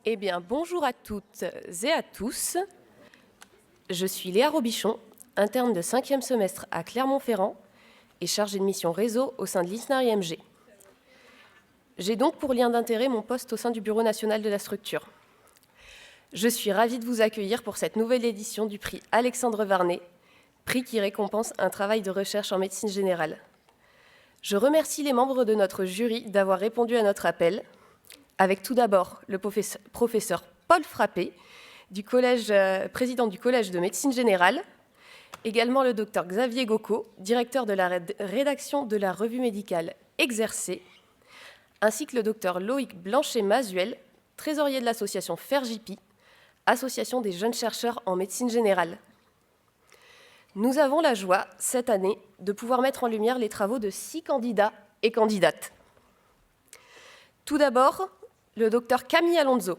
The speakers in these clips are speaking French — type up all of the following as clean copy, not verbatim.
Eh bien, bonjour à toutes et à tous. Je suis Léa Robichon, interne de 5e semestre à Clermont-Ferrand et chargée de mission réseau au sein de l'ISNAR-IMG. J'ai donc pour lien d'intérêt mon poste au sein du bureau national de la structure. Je suis ravie de vous accueillir pour cette nouvelle édition du prix Alexandre Varnet, prix qui récompense un travail de recherche en médecine générale. Je remercie les membres de notre jury d'avoir répondu à notre appel, avec tout d'abord le professeur Paul Frappé, président du Collège de médecine générale, également le docteur Xavier Gocco, directeur de la rédaction de la revue médicale Exercer, ainsi que le docteur Loïc Blanchet-Mazuel, trésorier de l'association FERJIPI, association des jeunes chercheurs en médecine générale. Nous avons la joie, cette année, de pouvoir mettre en lumière les travaux de 6 candidats et candidates. Tout d'abord, le docteur Camille Alonso,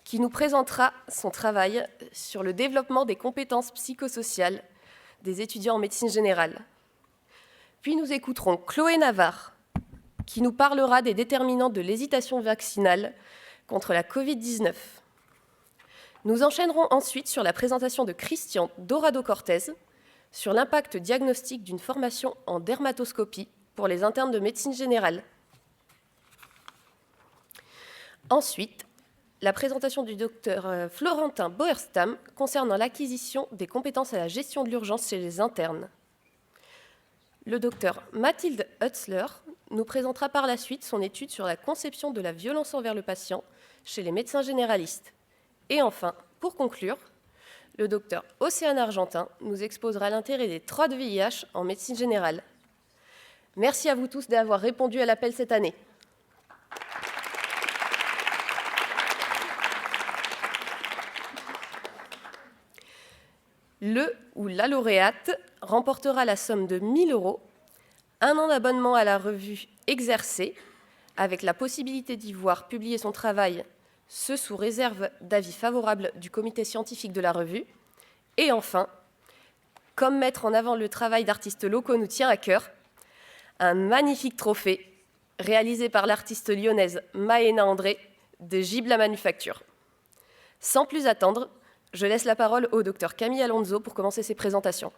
qui nous présentera son travail sur le développement des compétences psychosociales des étudiants en médecine générale. Puis nous écouterons Chloé Navarre, qui nous parlera des déterminants de l'hésitation vaccinale contre la Covid-19. Nous enchaînerons ensuite sur la présentation de Christian Dorado-Cortez sur l'impact diagnostique d'une formation en dermatoscopie pour les internes de médecine générale. Ensuite, la présentation du docteur Florentin Boerstam concernant l'acquisition des compétences à la gestion de l'urgence chez les internes. Le docteur Mathilde Hutzler nous présentera par la suite son étude sur la conception de la violence envers le patient chez les médecins généralistes. Et enfin, pour conclure, le docteur Océane Argentin nous exposera l'intérêt des 3 de VIH en médecine générale. Merci à vous tous d'avoir répondu à l'appel cette année. Le ou la lauréate remportera la somme de 1 000 €, 1 an d'abonnement à la revue Exercer, avec la possibilité d'y voir publier son travail, ce sous réserve d'avis favorable du comité scientifique de la revue. Et enfin, comme mettre en avant le travail d'artistes locaux nous tient à cœur, un magnifique trophée réalisé par l'artiste lyonnaise Maëna André de Gibes la Manufacture. Sans plus attendre, je laisse la parole au docteur Camille Alonso pour commencer ses présentations.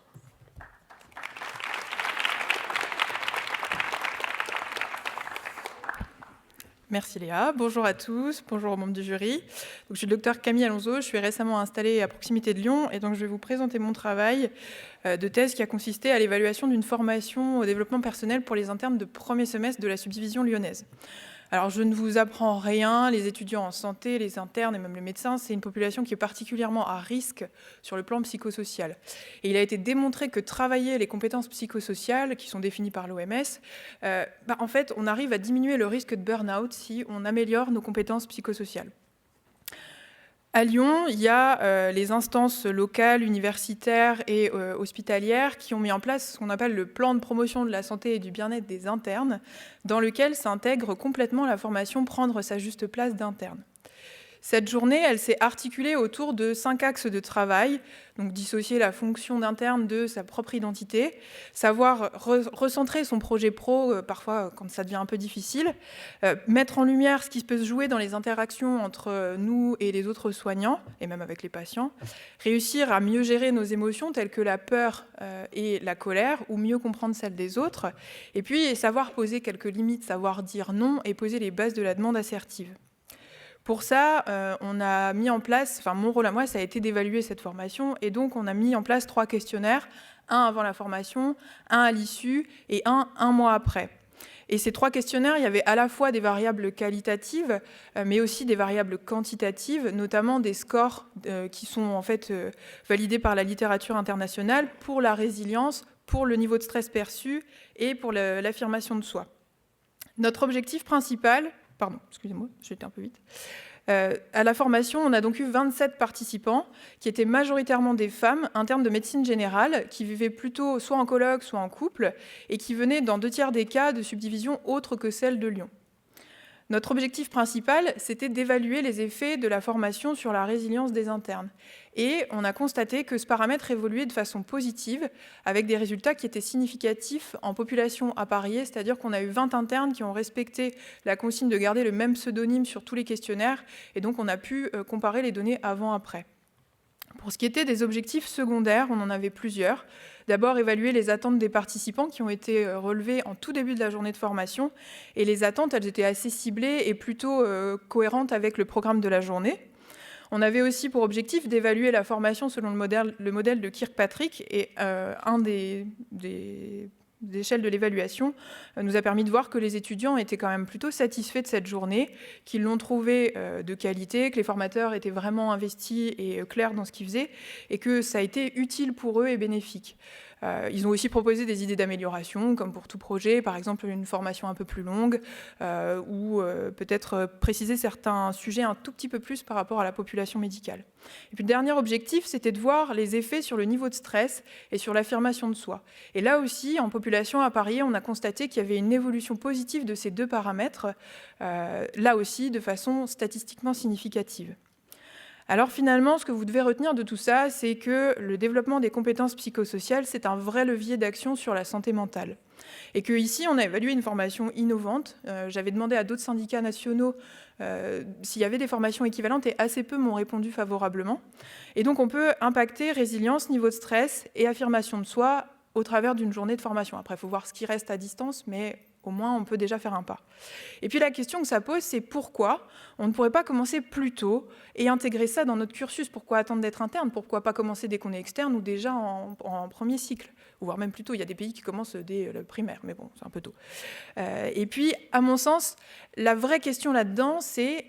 Merci Léa, bonjour à tous, bonjour aux membres du jury. Donc, je suis le docteur Camille Alonso, je suis récemment installée à proximité de Lyon et donc je vais vous présenter mon travail de thèse qui a consisté à l'évaluation d'une formation au développement personnel pour les internes de premier semestre de la subdivision lyonnaise. Alors je ne vous apprends rien, les étudiants en santé, les internes et même les médecins, c'est une population qui est particulièrement à risque sur le plan psychosocial. Et il a été démontré que travailler les compétences psychosociales, qui sont définies par l'OMS, en fait, on arrive à diminuer le risque de burn-out si on améliore nos compétences psychosociales. À Lyon, il y a les instances locales, universitaires et hospitalières qui ont mis en place ce qu'on appelle le plan de promotion de la santé et du bien-être des internes, dans lequel s'intègre complètement la formation Prendre sa juste place d'interne. Cette journée, elle s'est articulée autour de 5 axes de travail, donc dissocier la fonction d'interne de sa propre identité, savoir recentrer son projet pro, parfois quand ça devient un peu difficile, mettre en lumière ce qui peut se jouer dans les interactions entre nous et les autres soignants, et même avec les patients, réussir à mieux gérer nos émotions telles que la peur et la colère, ou mieux comprendre celles des autres, et puis savoir poser quelques limites, savoir dire non et poser les bases de la demande assertive. Pour ça, on a mis en place, mon rôle à moi, ça a été d'évaluer cette formation, et donc on a mis en place 3 questionnaires, un avant la formation, un à l'issue et un mois après. Et ces 3 questionnaires, il y avait à la fois des variables qualitatives, mais aussi des variables quantitatives, notamment des scores qui sont en fait validés par la littérature internationale pour la résilience, pour le niveau de stress perçu et pour l'affirmation de soi. Notre objectif principal... Pardon, excusez-moi, j'ai été un peu vite. À la formation, on a donc eu 27 participants qui étaient majoritairement des femmes internes de médecine générale qui vivaient plutôt soit en coloc, soit en couple et qui venaient dans 2 tiers des cas de subdivisions autres que celle de Lyon. Notre objectif principal, c'était d'évaluer les effets de la formation sur la résilience des internes. Et on a constaté que ce paramètre évoluait de façon positive, avec des résultats qui étaient significatifs en population appariée, c'est-à-dire qu'on a eu 20 internes qui ont respecté la consigne de garder le même pseudonyme sur tous les questionnaires, et donc on a pu comparer les données avant-après. Pour ce qui était des objectifs secondaires, on en avait plusieurs. D'abord, évaluer les attentes des participants qui ont été relevées en tout début de la journée de formation. Et les attentes, elles étaient assez ciblées et plutôt cohérentes avec le programme de la journée. On avait aussi pour objectif d'évaluer la formation selon le modèle de Kirkpatrick. Et un des échelles de l'évaluation nous a permis de voir que les étudiants étaient quand même plutôt satisfaits de cette journée, qu'ils l'ont trouvée de qualité, que les formateurs étaient vraiment investis et clairs dans ce qu'ils faisaient, et que ça a été utile pour eux et bénéfique. Ils ont aussi proposé des idées d'amélioration, comme pour tout projet, par exemple une formation un peu plus longue, ou peut-être préciser certains sujets un tout petit peu plus par rapport à la population médicale. Et puis le dernier objectif, c'était de voir les effets sur le niveau de stress et sur l'affirmation de soi. Et là aussi, en population appariée, on a constaté qu'il y avait une évolution positive de ces deux paramètres, là aussi de façon statistiquement significative. Alors finalement, ce que vous devez retenir de tout ça, c'est que le développement des compétences psychosociales, c'est un vrai levier d'action sur la santé mentale. Et qu'ici, on a évalué une formation innovante. J'avais demandé à d'autres syndicats nationaux s'il y avait des formations équivalentes et assez peu m'ont répondu favorablement. Et donc on peut impacter résilience, niveau de stress et affirmation de soi au travers d'une journée de formation. Après, il faut voir ce qui reste à distance, mais au moins on peut déjà faire un pas. Et puis la question que ça pose, c'est pourquoi on ne pourrait pas commencer plus tôt et intégrer ça dans notre cursus? Pourquoi attendre d'être interne? Pourquoi pas commencer dès qu'on est externe ou déjà en premier cycle? Ou voire même plus tôt, il y a des pays qui commencent dès le primaire, mais bon, c'est un peu tôt. Et puis, à mon sens, la vraie question là-dedans, c'est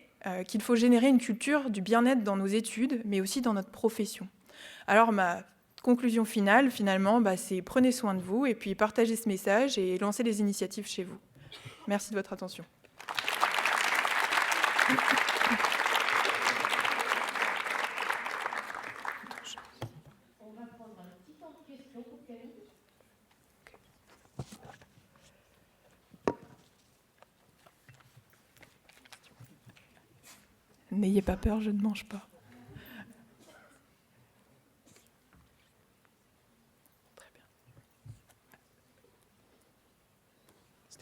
qu'il faut générer une culture du bien-être dans nos études, mais aussi dans notre profession. Alors, ma conclusion finale, finalement, c'est prenez soin de vous et puis partagez ce message et lancez des initiatives chez vous. Merci de votre attention. On va prendre un petit temps de questions pour Camille. N'ayez pas peur, je ne mange pas.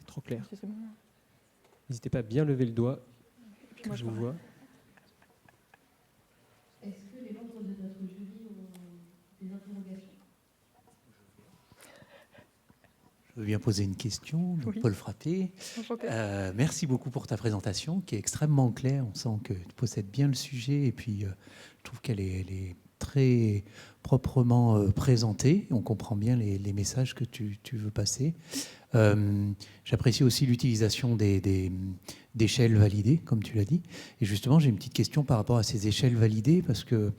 Trop clair. N'hésitez pas à bien lever le doigt, que je vous vois. Est-ce que les membres de notre jury ont des interrogations? Je viens poser une question. Donc, Oui. Paul Frappé. Merci beaucoup pour ta présentation qui est extrêmement claire. On sent que tu possèdes bien le sujet et puis je trouve qu'elle est très proprement présentée. On comprend bien les messages que tu veux passer. J'apprécie aussi l'utilisation d'échelles validées, comme tu l'as dit. Et justement, j'ai une petite question par rapport à ces échelles validées, parce que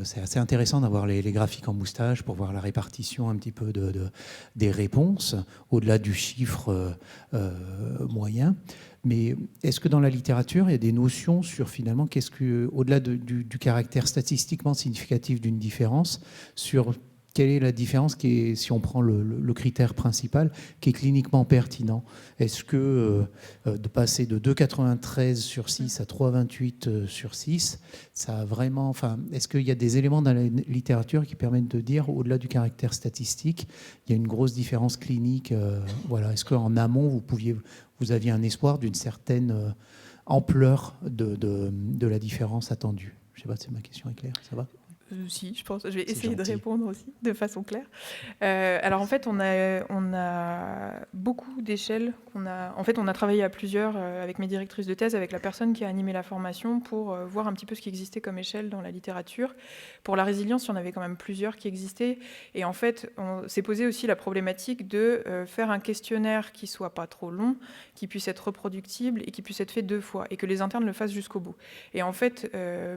c'est assez intéressant d'avoir les graphiques en moustache pour voir la répartition un petit peu des réponses, au-delà du chiffre moyen. Mais est-ce que dans la littérature, il y a des notions sur finalement, au-delà du caractère statistiquement significatif d'une différence, sur quelle est la différence si on prend le critère principal, qui est cliniquement pertinent? Est-ce que de passer de 2,93 sur 6 à 3,28 sur 6, ça a vraiment... est-ce qu'il y a des éléments dans la littérature qui permettent de dire, au-delà du caractère statistique, il y a une grosse différence clinique voilà. Est-ce qu'en amont, vous aviez un espoir d'une certaine ampleur de la différence attendue? Je ne sais pas si ma question est claire, ça va? Si, je pense. Je vais essayer de répondre aussi de façon claire. Alors en fait, on a beaucoup d'échelles. On a travaillé à plusieurs avec mes directrices de thèse, avec la personne qui a animé la formation, pour voir un petit peu ce qui existait comme échelle dans la littérature. Pour la résilience, il y en avait quand même plusieurs qui existaient. Et en fait, on s'est posé aussi la problématique de faire un questionnaire qui soit pas trop long, qui puisse être reproductible et qui puisse être fait 2 fois, et que les internes le fassent jusqu'au bout. Et en fait,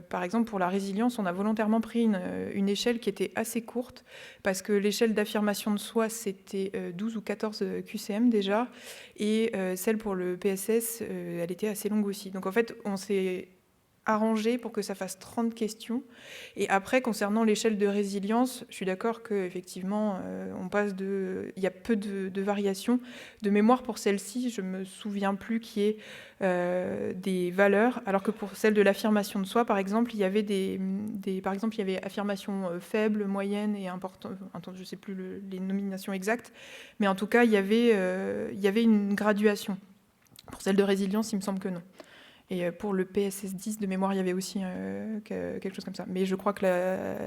par exemple, pour la résilience, on a volontairement pris une échelle qui était assez courte, parce que l'échelle d'affirmation de soi, c'était 12 ou 14 QCM déjà, et celle pour le PSS, elle était assez longue aussi. Donc en fait, on s'est arrangé pour que ça fasse 30 questions. Et après, concernant l'échelle de résilience, je suis d'accord qu'effectivement, il y a peu de variations. De mémoire, pour celle-ci, je ne me souviens plus qu'il y ait des valeurs, alors que pour celle de l'affirmation de soi, par exemple, il y avait par exemple, il y avait affirmation faible, moyenne et importante. Je ne sais plus les nominations exactes, mais en tout cas, il y avait une graduation. Pour celle de résilience, il me semble que non. Et pour le PSS 10 de mémoire, il y avait aussi quelque chose comme ça. Mais je crois que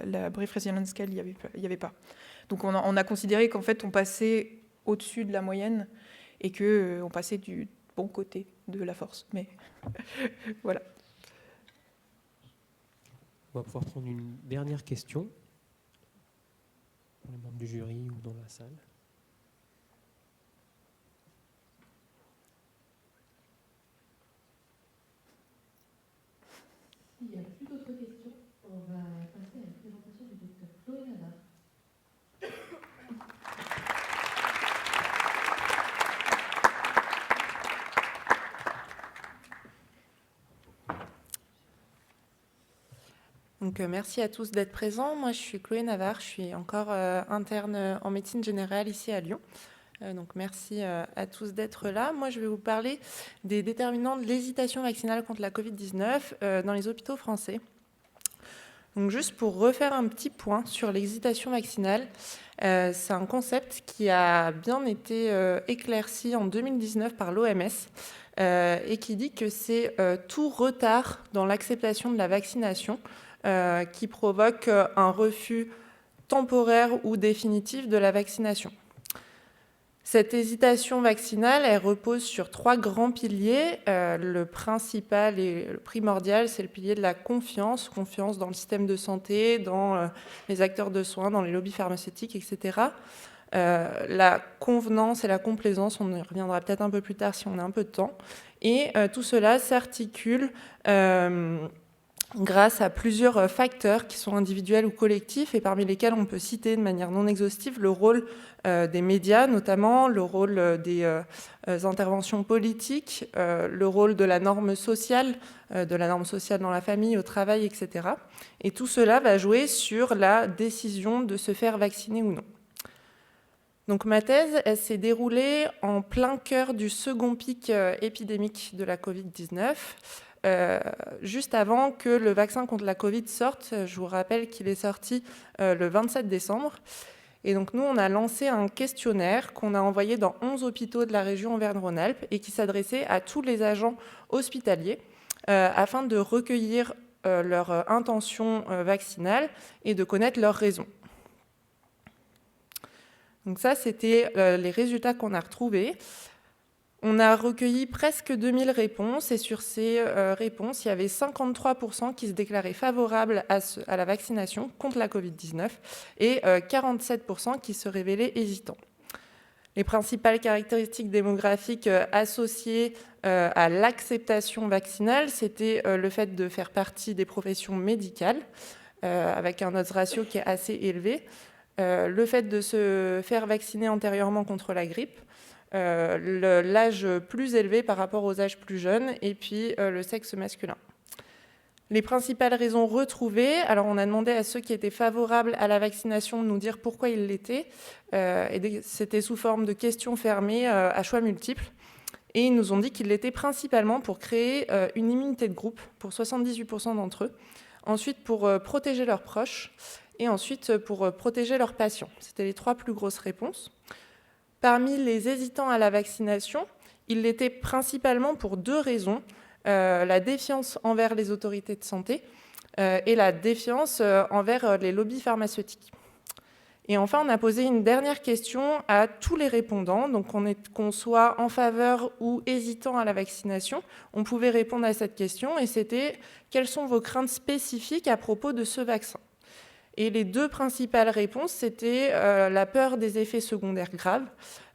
la Brief Resilience Scale, il n'y avait pas. Donc on a considéré qu'en fait, on passait au-dessus de la moyenne et qu'on passait du bon côté de la force. Mais voilà. On va pouvoir prendre une dernière question pour les membres du jury ou dans la salle. S'il n'y a plus d'autres questions, on va passer à la présentation du docteur Chloé Navarre. Donc, merci à tous d'être présents. Moi, je suis Chloé Navarre, je suis encore interne en médecine générale ici à Lyon. Donc, merci à tous d'être là. Moi, je vais vous parler des déterminants de l'hésitation vaccinale contre la Covid-19 dans les hôpitaux français. Donc, juste pour refaire un petit point sur l'hésitation vaccinale, c'est un concept qui a bien été éclairci en 2019 par l'OMS et qui dit que c'est tout retard dans l'acceptation de la vaccination qui provoque un refus temporaire ou définitif de la vaccination. Cette hésitation vaccinale, elle repose sur 3 grands piliers. Le principal et le primordial, c'est le pilier de la confiance dans le système de santé, dans les acteurs de soins, dans les lobbies pharmaceutiques, etc. La convenance et la complaisance, on y reviendra peut-être un peu plus tard si on a un peu de temps. Et tout cela s'articule grâce à plusieurs facteurs qui sont individuels ou collectifs et parmi lesquels on peut citer de manière non exhaustive le rôle des médias, notamment le rôle des interventions politiques, le rôle de la norme sociale dans la famille, au travail, etc. Et tout cela va jouer sur la décision de se faire vacciner ou non. Donc ma thèse, elle s'est déroulée en plein cœur du second pic épidémique de la Covid-19, juste avant que le vaccin contre la Covid sorte. Je vous rappelle qu'il est sorti le 27 décembre. Et donc nous, on a lancé un questionnaire qu'on a envoyé dans 11 hôpitaux de la région Auvergne-Rhône-Alpes et qui s'adressait à tous les agents hospitaliers afin de recueillir leur intention vaccinale et de connaître leurs raisons. Donc ça, c'était les résultats qu'on a retrouvés. On a recueilli presque 2000 réponses et sur ces réponses, il y avait 53% qui se déclaraient favorables à la vaccination contre la Covid-19 et 47% qui se révélaient hésitants. Les principales caractéristiques démographiques associées à l'acceptation vaccinale, c'était le fait de faire partie des professions médicales, avec un odds ratio qui est assez élevé, le fait de se faire vacciner antérieurement contre la grippe, l'âge plus élevé par rapport aux âges plus jeunes, et puis le sexe masculin. Les principales raisons retrouvées, alors on a demandé à ceux qui étaient favorables à la vaccination de nous dire pourquoi ils l'étaient, et c'était sous forme de questions fermées à choix multiples, et ils nous ont dit qu'ils l'étaient principalement pour créer une immunité de groupe pour 78% d'entre eux, ensuite pour protéger leurs proches, et ensuite pour protéger leurs patients. C'était les 3 plus grosses réponses. Parmi les hésitants à la vaccination, ils l'étaient principalement pour 2 raisons, la défiance envers les autorités de santé et la défiance envers les lobbies pharmaceutiques. Et enfin, on a posé une dernière question à tous les répondants, donc qu'on soit en faveur ou hésitant à la vaccination, on pouvait répondre à cette question, et c'était « Quelles sont vos craintes spécifiques à propos de ce vaccin ?» Et les 2 principales réponses, c'était la peur des effets secondaires graves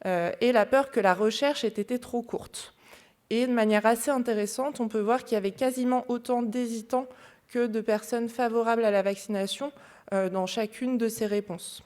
et la peur que la recherche ait été trop courte. Et de manière assez intéressante, on peut voir qu'il y avait quasiment autant d'hésitants que de personnes favorables à la vaccination dans chacune de ces réponses.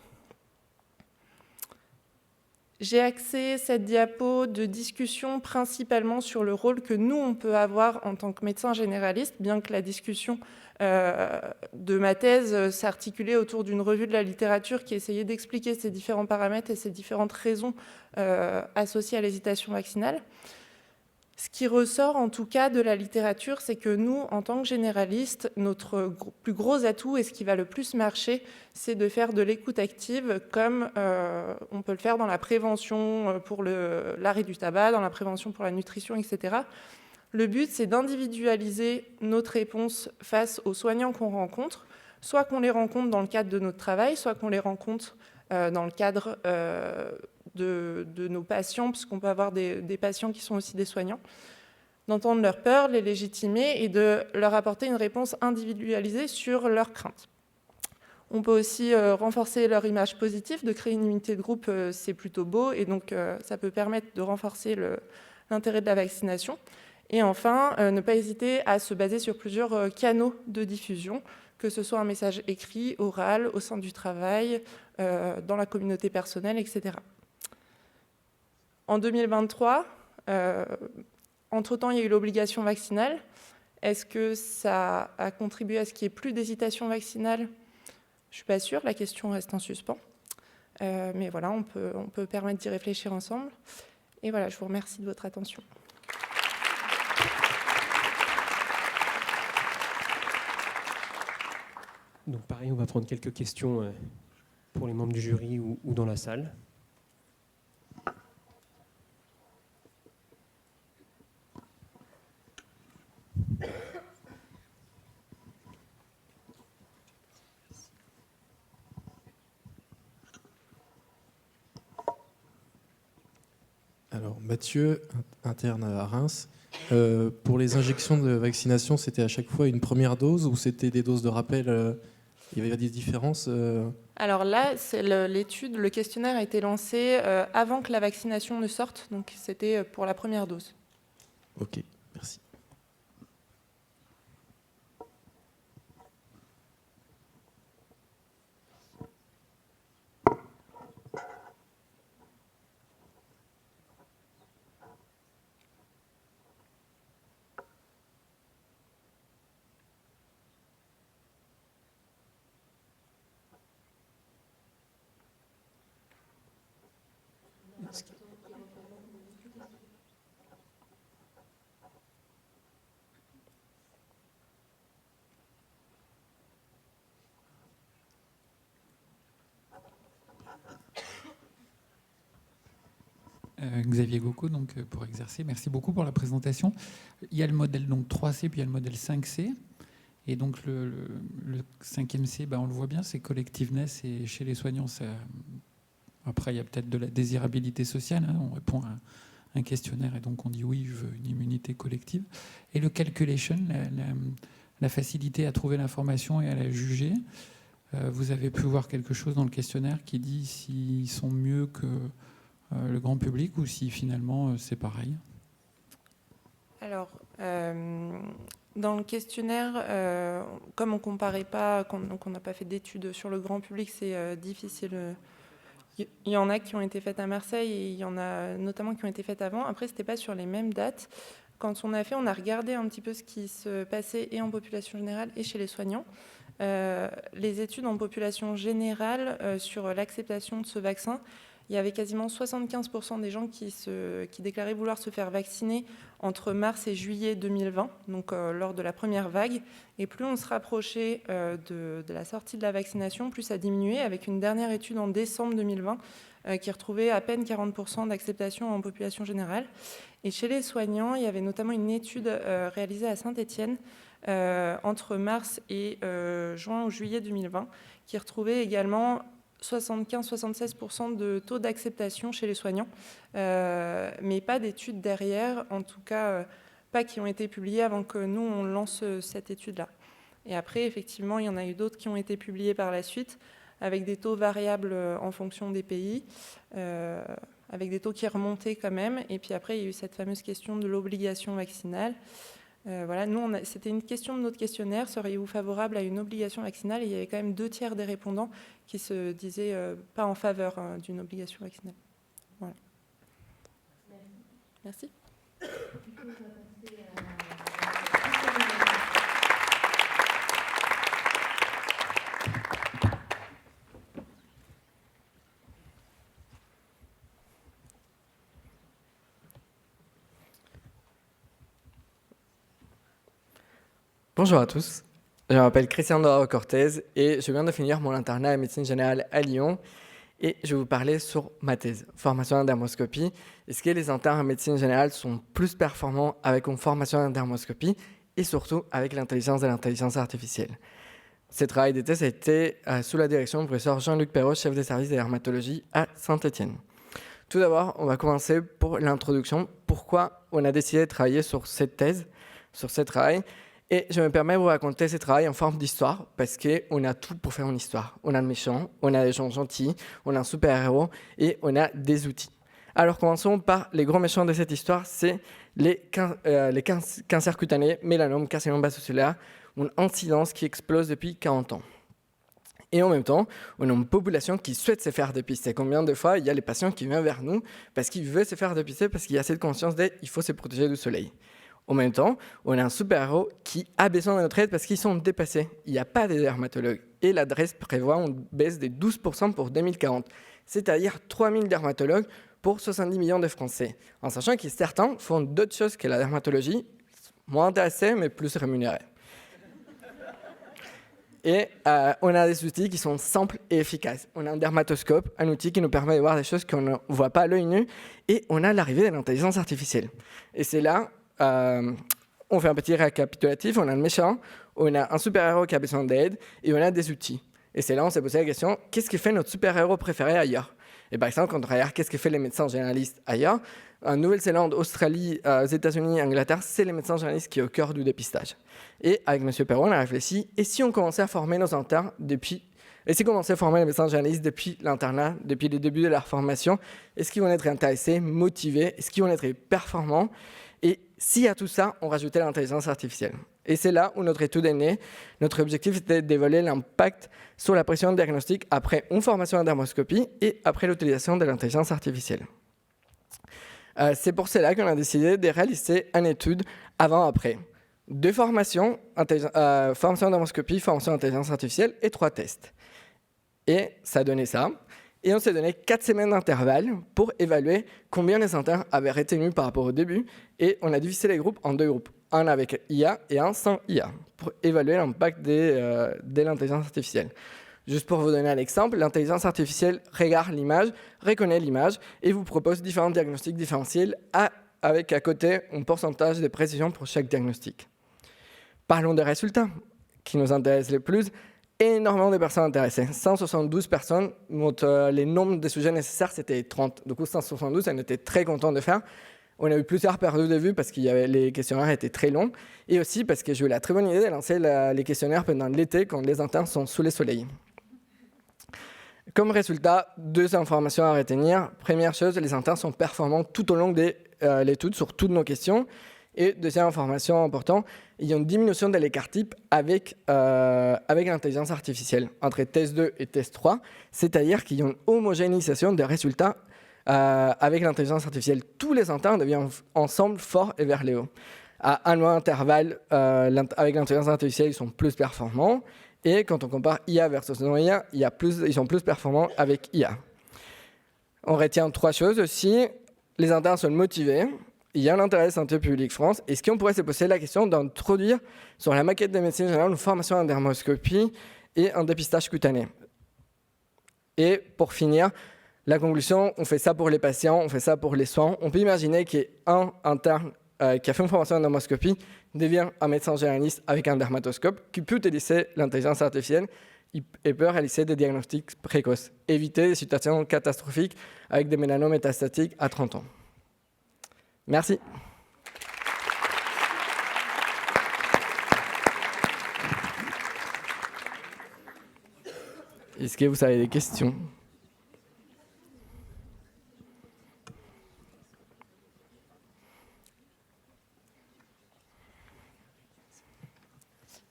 J'ai axé cette diapo de discussion principalement sur le rôle que nous, on peut avoir en tant que médecin généraliste, bien que la discussion de ma thèse s'articulait autour d'une revue de la littérature qui essayait d'expliquer ces différents paramètres et ces différentes raisons associées à l'hésitation vaccinale. Ce qui ressort en tout cas de la littérature, c'est que nous, en tant que généralistes, notre plus gros atout et ce qui va le plus marcher, c'est de faire de l'écoute active comme on peut le faire dans la prévention pour l'arrêt du tabac, dans la prévention pour la nutrition, etc. Le but, c'est d'individualiser notre réponse face aux soignants qu'on rencontre, soit qu'on les rencontre dans le cadre de notre travail, soit qu'on les rencontre dans le cadre de nos patients, puisqu'on peut avoir des patients qui sont aussi des soignants, d'entendre leurs peurs, les légitimer et de leur apporter une réponse individualisée sur leurs craintes. On peut aussi renforcer leur image positive, de créer une unité de groupe, c'est plutôt beau, et donc ça peut permettre de renforcer l'intérêt de la vaccination. Et enfin, ne pas hésiter à se baser sur plusieurs canaux de diffusion, que ce soit un message écrit, oral, au sein du travail, dans la communauté personnelle, etc. En 2023, entre-temps, il y a eu l'obligation vaccinale. Est-ce que ça a contribué à ce qu'il n'y ait plus d'hésitation vaccinale ? Je ne suis pas sûre, la question reste en suspens. Mais voilà, on peut permettre d'y réfléchir ensemble. Et voilà, je vous remercie de votre attention. Donc pareil, on va prendre quelques questions pour les membres du jury ou dans la salle. Alors, Mathieu, interne à Reims. Pour les injections de vaccination, c'était à chaque fois une première dose ou c'était des doses de rappel il y avait des différences Alors là, c'est l'étude, le questionnaire a été lancé avant que la vaccination ne sorte, donc c'était pour la première dose. Ok, merci. Xavier Gauco, donc, pour exercer. Merci beaucoup pour la présentation. Il y a le modèle donc, 3C, puis il y a le modèle 5C. Et donc le 5e C, on le voit bien, c'est collectiveness. Et chez les soignants, ça... après, il y a peut-être de la désirabilité sociale. Hein. On répond à un questionnaire et donc on dit oui, je veux une immunité collective. Et le calculation, la facilité à trouver l'information et à la juger. Vous avez pu voir quelque chose dans le questionnaire qui dit s'ils sont mieux que le grand public ou si finalement c'est pareil? Alors, dans le questionnaire, comme on ne comparait pas, qu'on n'a pas fait d'études sur le grand public, c'est difficile. Il y en a qui ont été faites à Marseille et il y en a notamment qui ont été faites avant. Après, ce n'était pas sur les mêmes dates. Quand on a regardé un petit peu ce qui se passait et en population générale et chez les soignants. Les études en population générale sur l'acceptation de ce vaccin, il y avait quasiment 75% des gens qui déclaraient vouloir se faire vacciner entre mars et juillet 2020, donc lors de la première vague. Et plus on se rapprochait de la sortie de la vaccination, plus ça diminuait, avec une dernière étude en décembre 2020 qui retrouvait à peine 40% d'acceptation en population générale. Et chez les soignants, il y avait notamment une étude réalisée à Saint-Étienne entre mars et juin ou juillet 2020 qui retrouvait également 75-76% de taux d'acceptation chez les soignants, mais pas d'études derrière, en tout cas pas qui ont été publiées avant que nous, on lance cette étude-là. Et après, effectivement, il y en a eu d'autres qui ont été publiées par la suite, avec des taux variables en fonction des pays, avec des taux qui remontaient quand même. Et puis après, il y a eu cette fameuse question de l'obligation vaccinale. Voilà, nous, c'était une question de notre questionnaire, seriez-vous favorable à une obligation vaccinale? Et il y avait quand même 2 tiers des répondants qui se disaient pas en faveur d'une obligation vaccinale. Voilà. Merci. Bonjour à tous, je m'appelle Christian Doro-Cortez et je viens de finir mon internat en médecine générale à Lyon et je vais vous parler sur ma thèse, formation en dermoscopie. Est-ce que les internes en médecine générale sont plus performants avec une formation en dermoscopie et surtout avec l'intelligence de l'intelligence artificielle? Ce travail de thèse a été sous la direction du professeur Jean-Luc Perrault, chef des services de dermatologie à Saint-Étienne. Tout d'abord, on va commencer pour l'introduction. Pourquoi on a décidé de travailler sur cette thèse, sur ce travail? Et je me permets de vous raconter ce travail en forme d'histoire, parce qu'on a tout pour faire une histoire. On a le méchant, on a les gens gentils, on a un super-héros, et on a des outils. Alors commençons par les gros méchants de cette histoire, c'est les cancers cutanés, mélanome, carcinome basocellulaire, une incidence qui explose depuis 40 ans. Et en même temps, on a une population qui souhaite se faire dépister. Combien de fois il y a les patients qui viennent vers nous parce qu'ils veulent se faire dépister, parce qu'il y a cette conscience qu'il faut se protéger du soleil. En même temps, on a un super-héros qui a besoin de notre aide parce qu'ils sont dépassés. Il n'y a pas de dermatologues. Et l'adresse prévoit une baisse de 12% pour 2040, c'est-à-dire 3000 dermatologues pour 70 millions de Français. En sachant que certains font d'autres choses que la dermatologie, moins intéressés mais plus rémunérés. Et on a des outils qui sont simples et efficaces. On a un dermatoscope, un outil qui nous permet de voir des choses qu'on ne voit pas à l'œil nu. Et on a l'arrivée de l'intelligence artificielle. Et c'est là... on fait un petit récapitulatif, on a le méchant, on a un super-héros qui a besoin d'aide et on a des outils. Et c'est là on s'est posé la question, qu'est-ce que fait notre super-héros préféré ailleurs? Et par exemple, quand on regarde qu'est-ce que fait les médecins généralistes ailleurs, en Nouvelle-Zélande, Australie, aux États-Unis, Angleterre, c'est les médecins généralistes qui sont au cœur du dépistage. Et avec M. Perrault, on a réfléchi, et si on commençait à former nos internes et si on commençait à former les médecins généralistes depuis l'internat, depuis le début de leur formation, est-ce qu'ils vont être intéressés, motivés, est-ce qu'ils vont être performants? Et si à tout ça, on rajoutait l'intelligence artificielle. Et c'est là où notre étude est née. Notre objectif était d'évaluer l'impact sur la pression diagnostique après une formation en dermoscopie et après l'utilisation de l'intelligence artificielle. C'est pour cela qu'on a décidé de réaliser une étude avant-après. 2 formations, formation en dermoscopie, formation en intelligence artificielle et 3 tests. Et ça a donné ça. Et on s'est donné 4 semaines d'intervalle pour évaluer combien les internes avaient retenu par rapport au début. Et on a divisé les groupes en 2 groupes, un avec IA et un sans IA, pour évaluer l'impact de l'intelligence artificielle. Juste pour vous donner un exemple, l'intelligence artificielle regarde l'image, reconnaît l'image et vous propose différents diagnostics différentiels avec à côté un pourcentage de précision pour chaque diagnostic. Parlons des résultats qui nous intéressent le plus. Énormément de personnes intéressées. 172 personnes, les nombres de sujets nécessaires, c'était 30. Du coup, 172, on était très contents de faire. On a eu plusieurs pertes de vue parce que les questionnaires étaient très longs. Et aussi parce que j'ai eu la très bonne idée de lancer les questionnaires pendant l'été quand les internes sont sous le soleil. Comme résultat, 2 informations à retenir. Première chose, les internes sont performants tout au long de l'étude sur toutes nos questions. Et deuxième information importante, il y a une diminution de l'écart type avec l'intelligence artificielle entre test 2 et test 3, c'est-à-dire qu'il y a une homogénéisation des résultats avec l'intelligence artificielle. Tous les internes deviennent ensemble forts et vers le haut. À un mois d'intervalle, avec l'intelligence artificielle, ils sont plus performants. Et quand on compare IA versus non-IA, ils sont plus performants avec IA. On retient 3 choses aussi. Les internes sont motivés. Il y a l'intérêt de Santé publique France. Est-ce qu'on pourrait se poser la question d'introduire sur la maquette de médecine générale une formation en dermoscopie et un dépistage cutané? Et pour finir, la conclusion, on fait ça pour les patients, on fait ça pour les soins. On peut imaginer qu'un interne qui a fait une formation en dermoscopie devient un médecin généraliste avec un dermatoscope qui peut utiliser l'intelligence artificielle et peut réaliser des diagnostics précoces, éviter des situations catastrophiques avec des mélanomes métastatiques à 30 ans. Merci. Est-ce que vous avez des questions?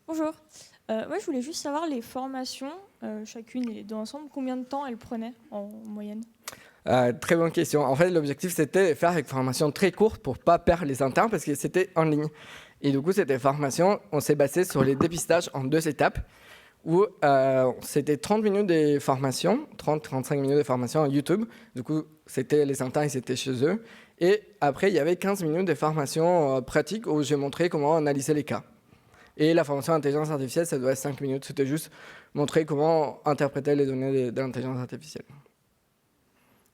Bonjour. Moi, je voulais juste savoir les formations, chacune et dans l'ensemble, combien de temps elles prenaient en moyenne? Très bonne question. En fait, l'objectif, c'était de faire une formation très courte pour ne pas perdre les internes parce que c'était en ligne. Et du coup, cette formation, on s'est basé sur les dépistages en 2 étapes où c'était 30 minutes de formation, 30-35 minutes de formation en YouTube. Du coup, c'était les internes, ils étaient chez eux. Et après, il y avait 15 minutes de formation pratique où j'ai montré comment analyser les cas. Et la formation intelligence artificielle, ça doit être 5 minutes. C'était juste montrer comment interpréter les données de l'intelligence artificielle.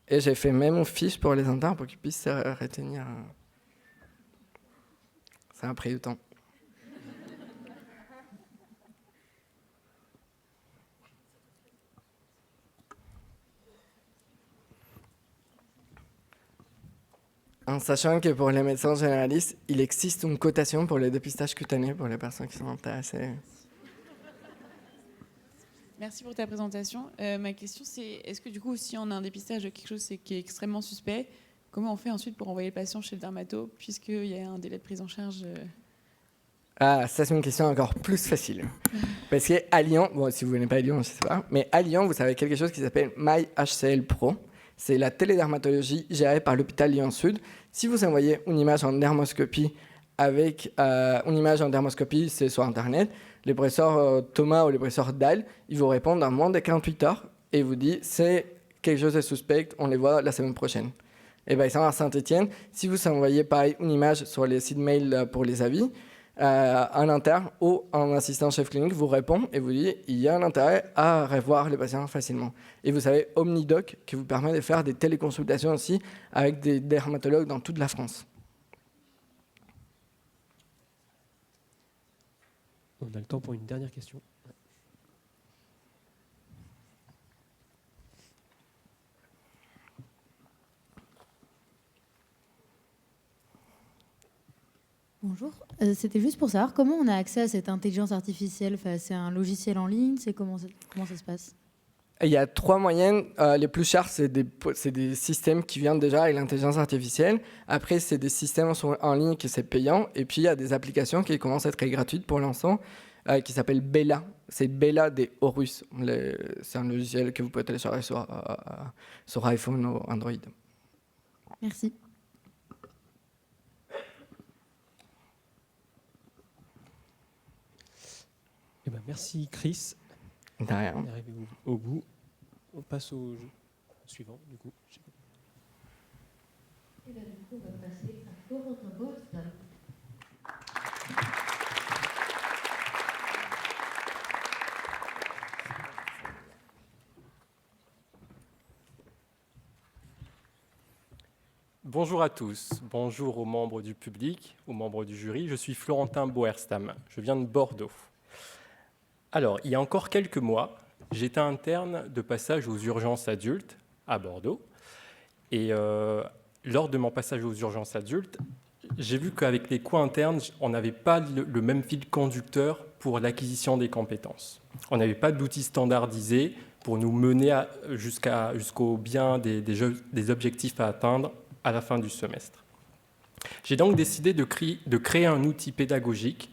Et j'ai fait même une fiche pour les internes pour qu'ils puissent retenir. Ça a pris du temps. En sachant que pour les médecins généralistes, il existe une cotation pour les dépistages cutanés pour les personnes qui sont intéressées. Merci pour ta présentation. Ma question, c'est est-ce que du coup, si on a un dépistage de quelque chose qui est extrêmement suspect, comment on fait ensuite pour envoyer le patient chez le dermato, puisqu'il y a un délai de prise en charge Ah, ça c'est une question encore plus facile. Parce qu'à Lyon, bon, si vous venez pas à Lyon, je sais pas, mais à Lyon, vous avez quelque chose qui s'appelle MyHCL Pro. C'est la télédermatologie gérée par l'hôpital Lyon-Sud. Si vous envoyez une image en dermoscopie avec une image en dermoscopie, c'est sur Internet, le professeur Thomas ou le professeur Dahl, ils vous répondent en moins de 48 heures et vous disent c'est quelque chose de suspect, on les voit la semaine prochaine. Et bien, ils sont à Saint-Étienne. Si vous envoyez pareil une image sur les sites mail pour les avis, un interne ou un assistant chef clinique vous répond et vous dit il y a un intérêt à revoir les patients facilement. Et vous avez OmniDoc qui vous permet de faire des téléconsultations aussi avec des dermatologues dans toute la France. On a le temps pour une dernière question. Bonjour, c'était juste pour savoir comment on a accès à cette intelligence artificielle. Enfin, c'est un logiciel en ligne, comment ça se passe? Il y a 3 moyens. Les plus chers, c'est des systèmes qui viennent déjà avec l'intelligence artificielle. Après, c'est des systèmes en ligne qui sont payants. Et puis, il y a des applications qui commencent à être gratuites pour l'instant, qui s'appellent Bella. C'est Bella des Horus. C'est un logiciel que vous pouvez télécharger sur iPhone ou Android. Merci. Eh ben, merci Chris. De rien. On est arrivé au bout. On passe au jeu suivant, du coup. Et bien, du coup, on va passer à Corentin Borstam. Bonjour à tous, bonjour aux membres du public, aux membres du jury. Je suis Florentin Boerstam, je viens de Bordeaux. Alors, il y a encore quelques mois, j'étais interne de passage aux urgences adultes à Bordeaux. Et lors de mon passage aux urgences adultes, j'ai vu qu'avec les coûts internes, on n'avait pas le même fil conducteur pour l'acquisition des compétences. On n'avait pas d'outils standardisés pour nous mener jusqu'au bien des objectifs à atteindre à la fin du semestre. J'ai donc décidé de créer un outil pédagogique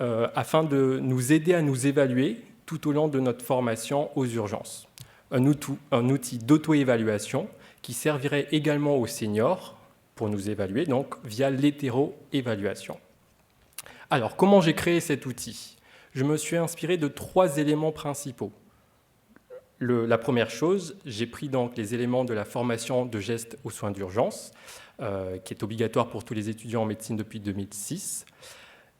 afin de nous aider à nous évaluer tout au long de notre formation aux urgences. Un outil d'auto-évaluation qui servirait également aux seniors pour nous évaluer, donc via l'hétéro-évaluation. Alors, comment j'ai créé cet outil? Je me suis inspiré de 3 éléments principaux. La première chose, j'ai pris donc les éléments de la formation de gestes aux soins d'urgence, qui est obligatoire pour tous les étudiants en médecine depuis 2006.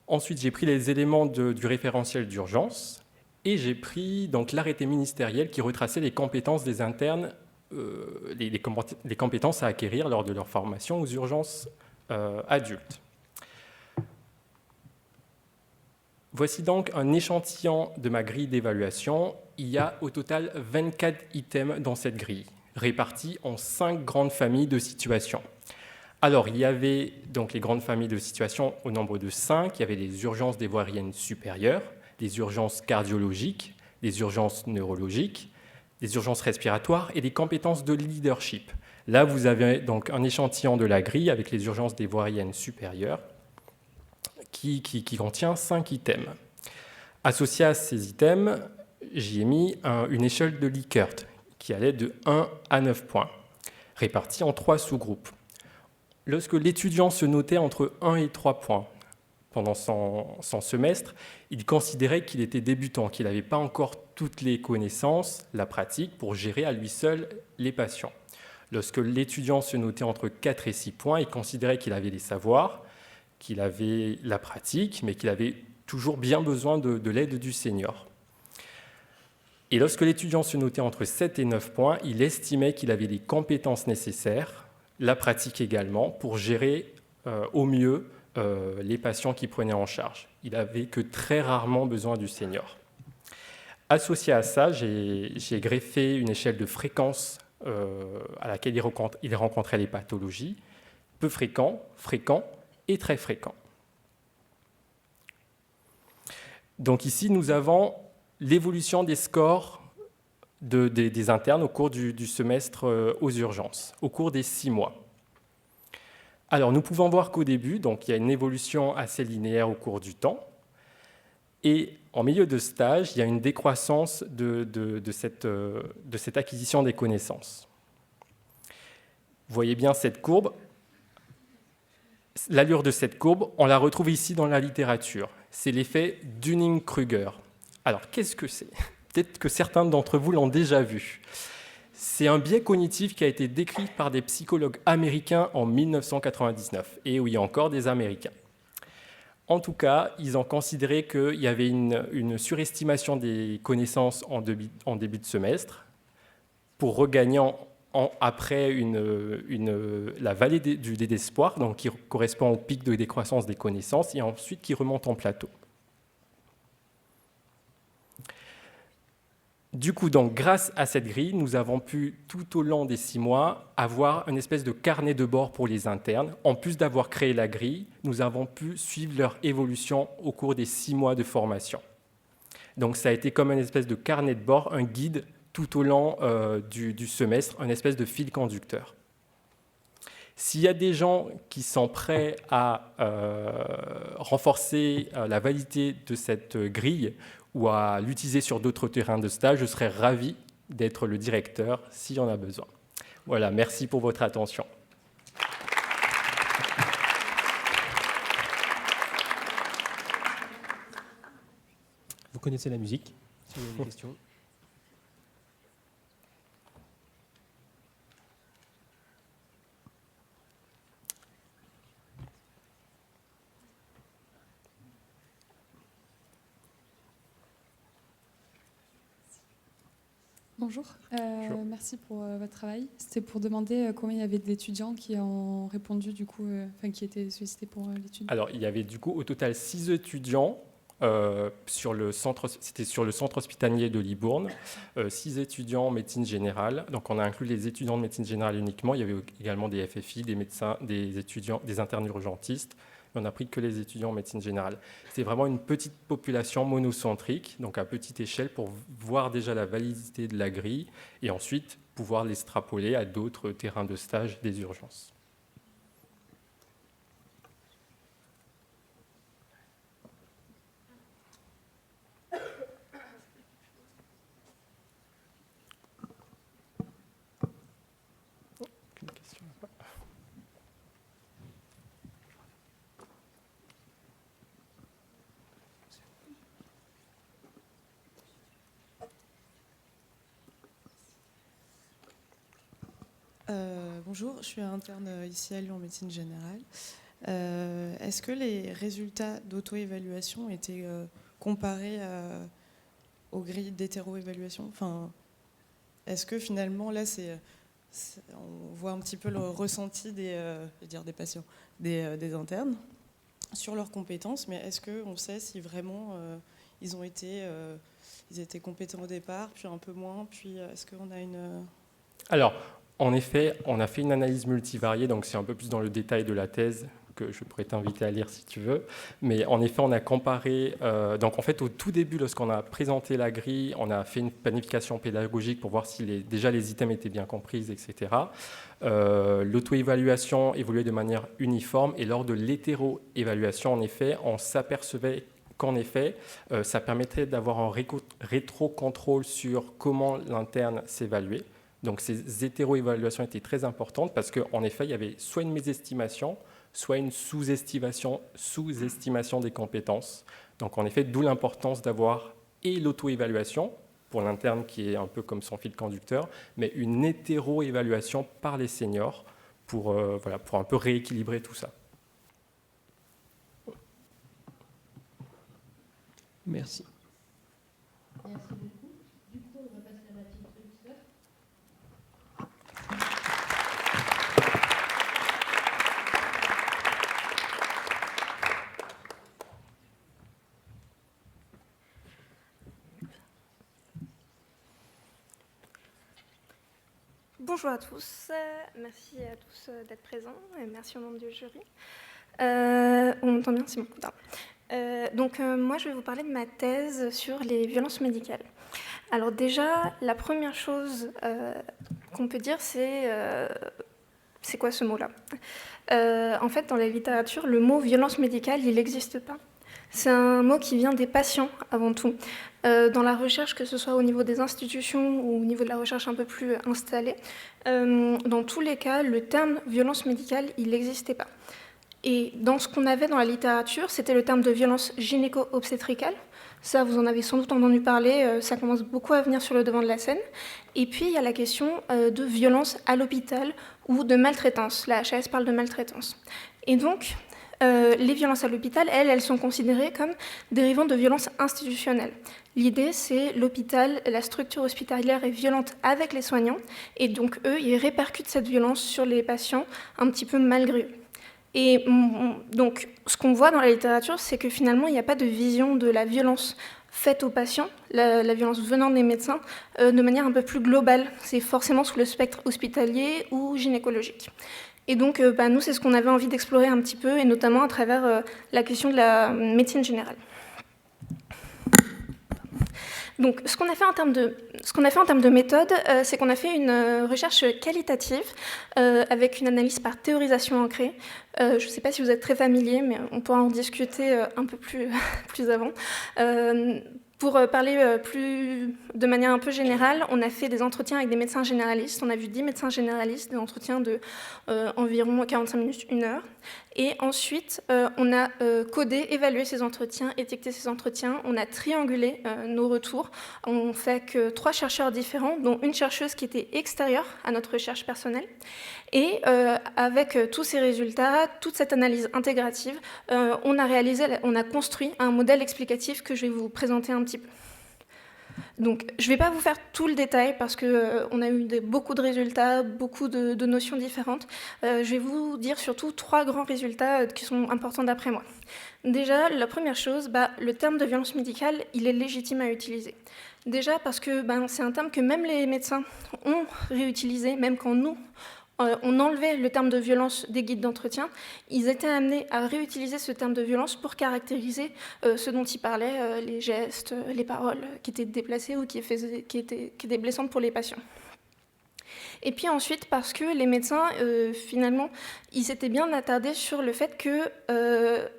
Ensuite, j'ai pris les éléments du référentiel d'urgence et j'ai pris donc l'arrêté ministériel qui retraçait les compétences des internes, les compétences à acquérir lors de leur formation aux urgences adultes. Voici donc un échantillon de ma grille d'évaluation. Il y a au total 24 items dans cette grille, répartis en 5 grandes familles de situations. Alors, il y avait donc les grandes familles de situations au nombre de 5. Il y avait les urgences des voies aériennes supérieures, les urgences cardiologiques, les urgences neurologiques, les urgences respiratoires et les compétences de leadership. Là, vous avez donc un échantillon de la grille avec les urgences des voies aériennes supérieures qui contient 5 items. Associé à ces items, j'y ai mis une échelle de Likert qui allait de 1 à 9 points. répartis en 3 sous-groupes. Lorsque l'étudiant se notait entre 1 et 3 points pendant son semestre, il considérait qu'il était débutant, qu'il n'avait pas encore toutes les connaissances, la pratique, pour gérer à lui seul les patients. Lorsque l'étudiant se notait entre 4 et 6 points, il considérait qu'il avait les savoirs, qu'il avait la pratique, mais qu'il avait toujours bien besoin de l'aide du senior. Et lorsque l'étudiant se notait entre 7 et 9 points, il estimait qu'il avait les compétences nécessaires, la pratique également, pour gérer au mieux les patients qu'il prenait en charge. Il n'avait que très rarement besoin du senior. Associé à ça, j'ai greffé une échelle de fréquence à laquelle il rencontrait les pathologies, peu fréquents, fréquents et très fréquents. Donc ici, nous avons l'évolution des scores des internes au cours du semestre aux urgences, au cours des 6 mois. Alors, nous pouvons voir qu'au début, donc, il y a une évolution assez linéaire au cours du temps, et en milieu de stage, il y a une décroissance de cette acquisition des connaissances. Vous voyez bien cette courbe. L'allure de cette courbe, on la retrouve ici dans la littérature. C'est l'effet Dunning-Kruger. Alors, qu'est-ce que c'est ? Peut-être que certains d'entre vous l'ont déjà vu. C'est un biais cognitif qui a été décrit par des psychologues américains en 1999. Et oui, encore des Américains. En tout cas, ils ont considéré qu'il y avait une surestimation des connaissances en début de semestre pour regagner après la vallée du désespoir, donc qui correspond au pic de décroissance des connaissances, et ensuite qui remonte en plateau. Du coup, donc, grâce à cette grille, nous avons pu, tout au long des 6 mois, avoir une espèce de carnet de bord pour les internes. En plus d'avoir créé la grille, nous avons pu suivre leur évolution au cours des 6 mois de formation. Donc, ça a été comme une espèce de carnet de bord, un guide tout au long du semestre, une espèce de fil conducteur. S'il y a des gens qui sont prêts à renforcer la validité de cette grille ou à l'utiliser sur d'autres terrains de stage, je serais ravi d'être le directeur s'il y en a besoin. Voilà, merci pour votre attention. Vous connaissez la musique, si vous avez des questions. Bonjour, merci pour votre travail. C'était pour demander combien il y avait d'étudiants qui ont répondu, du coup, qui étaient sollicités pour l'étude. Alors, il y avait du coup au total 6 étudiants sur le centre hospitalier de Libourne, 6 étudiants en médecine générale. Donc, on a inclus les étudiants de médecine générale uniquement. Il y avait également des FFI, des médecins, des étudiants, des internes urgentistes. On n'a pris que les étudiants en médecine générale. C'est vraiment une petite population monocentrique, donc à petite échelle, pour voir déjà la validité de la grille et ensuite pouvoir l'extrapoler à d'autres terrains de stage des urgences. Bonjour, je suis interne ici à Lyon en médecine générale. Est-ce que les résultats d'auto-évaluation étaient comparés aux grilles d'hétéro-évaluation ? Est-ce que finalement, là, on voit un petit peu le ressenti des patients, des internes sur leurs compétences, mais est-ce qu'on sait si vraiment ils étaient compétents au départ, puis un peu moins, puis est-ce qu'on a une... Alors, en effet, on a fait une analyse multivariée, donc c'est un peu plus dans le détail de la thèse que je pourrais t'inviter à lire si tu veux. Mais en effet, on a comparé... donc en fait, au tout début, lorsqu'on a présenté la grille, on a fait une planification pédagogique pour voir si déjà les items étaient bien compris, etc. L'auto-évaluation évoluait de manière uniforme et lors de l'hétéro-évaluation, en effet, on s'apercevait qu'en effet, ça permettait d'avoir un rétro-contrôle sur comment l'interne s'évaluait. Donc ces hétéroévaluations étaient très importantes parce qu'en effet, il y avait soit une mésestimation, soit une sous-estimation des compétences. Donc en effet, d'où l'importance d'avoir et l'auto-évaluation, pour l'interne qui est un peu comme son fil conducteur, mais une hétéro-évaluation par les seniors pour un peu rééquilibrer tout ça. Merci. Merci beaucoup. Du coup, on va passer à Mathilde Hulster. Bonjour à tous, merci à tous d'être présents et merci aux membres du jury. On m'entend bien, c'est bon. Donc moi je vais vous parler de ma thèse sur les violences médicales. Alors déjà, la première chose qu'on peut dire, c'est quoi ce mot-là ? En fait, dans la littérature, le mot violence médicale, il n'existe pas. C'est un mot qui vient des patients avant tout. Dans la recherche, que ce soit au niveau des institutions ou au niveau de la recherche un peu plus installée, dans tous les cas, le terme violence médicale, il n'existait pas. Et dans ce qu'on avait dans la littérature, c'était le terme de violence gynéco-obstétricale. Ça, vous en avez sans doute entendu parler, ça commence beaucoup à venir sur le devant de la scène. Et puis, il y a la question de violence à l'hôpital ou de maltraitance. La HAS parle de maltraitance. Et donc, les violences à l'hôpital, elles sont considérées comme dérivant de violences institutionnelles. L'idée, c'est l'hôpital, la structure hospitalière est violente avec les soignants, et donc eux, ils répercutent cette violence sur les patients un petit peu malgré eux. Et donc, ce qu'on voit dans la littérature, c'est que finalement, il n'y a pas de vision de la violence faite aux patients, la violence venant des médecins, de manière un peu plus globale. C'est forcément sous le spectre hospitalier ou gynécologique. Et donc, nous, c'est ce qu'on avait envie d'explorer un petit peu, et notamment à travers la question de la médecine générale. Donc, ce qu'on a fait en termes de méthode, c'est qu'on a fait une recherche qualitative avec une analyse par théorisation ancrée. Je ne sais pas si vous êtes très familier, mais on pourra en discuter un peu plus avant. Pour parler de manière un peu générale, on a fait des entretiens avec des médecins généralistes. On a vu 10 médecins généralistes, des entretiens de environ 45 minutes, 1 heure. Et ensuite, on a codé, évalué ces entretiens, étiqueté ces entretiens. On a triangulé nos retours. On fait que 3 chercheurs différents, dont une chercheuse qui était extérieure à notre recherche personnelle. Et avec tous ces résultats, toute cette analyse intégrative, on a construit un modèle explicatif que je vais vous présenter un petit peu. Donc, je ne vais pas vous faire tout le détail parce qu'on a eu beaucoup de résultats, beaucoup de notions différentes. Je vais vous dire surtout 3 grands résultats qui sont importants d'après moi. Déjà, la première chose, le terme de violence médicale, il est légitime à utiliser. Déjà parce que c'est un terme que même les médecins ont réutilisé, même quand nous, on enlevait le terme de violence des guides d'entretien, ils étaient amenés à réutiliser ce terme de violence pour caractériser ce dont ils parlaient, les gestes, les paroles qui étaient déplacées ou qui étaient blessantes pour les patients. Et puis ensuite, parce que les médecins, finalement, ils s'étaient bien attardés sur le fait que